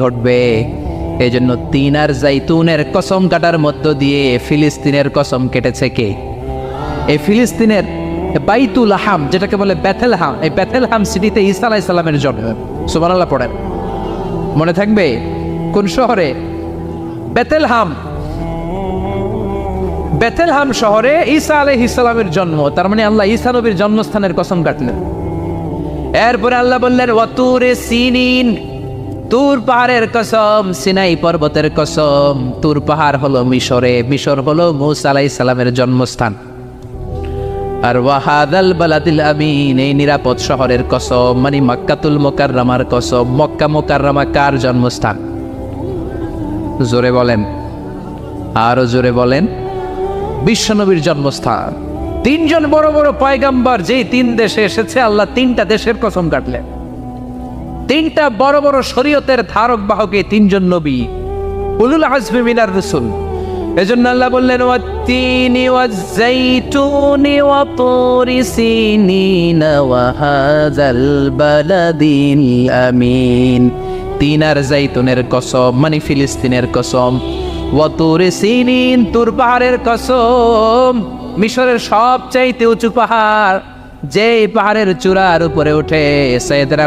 ঘটবে। এই জন্য তিন আর জাইতুনের কসম কাটার মধ্য দিয়ে ফিলিস্তিনের কসম কেটেছে কে? এই ফিলিস্তিনের বাইতুল হাম, যেটাকে বলে বেথেলহাম, এই বেথেলহাম সিটিতে ঈসা আলাইহিস সালামের জন্ম। সুবহানাল্লাহ পড়েন। মনে থাকবে কোন শহরে? বেথেলহাম। বেথেলহাম শহরে ঈসা আলাইহিস সালামের জন্ম। তার মানে আল্লাহ ঈসা নবীর জন্মস্থানের কসম কাটলেন। এরপরে আল্লাহ বললেন ওয়াতুরে সিনিন, তুর পাহাড়ের কসম, সিনাই পর্বতের কসম। তুর পাহাড় হলো মিশরে, মিশর হলো মূসা আলাইহিস সালামের জন্মস্থান। আর ওয়াহাদাল বালাদিল আমিন, এই নিরাপদ শহরের কসম, মানে মক্কাতুল মুকাররমার কসম। মক্কা মুকাররমা কার জন্মস্থান? জোরে বলেন, আরো জোরে বলেন। বিশ্বনবীর জন্মস্থান। তিনজন বড় বড় পয়গাম্বর যেই তিন দেশে এসেছে, আল্লাহ তিনটা দেশের কসম কাটলেন। তিনটা বড় বড় শরীয়তের ধারক বাহক এই তিনজন নবী, উলুল আজমি মিনার রাসূল। এজন্য আল্লাহ বললেন ওয়াত্তিনি ওয়াজ-যাইতুনি ওয়া তুরি সিনিন ওয়া হাযাল বালাদিল আমিন। তিন আর জাইতুনের কসম, মানে ফিলিস্তিনের কসম। ওয়া তুরি সিনিন, তুর পাহাড়ের কসম, মিশরের সবচাইতে উঁচু পাহাড়, যে পাহাড়ের চূড়ার উপরে উঠে সাইয়েদনা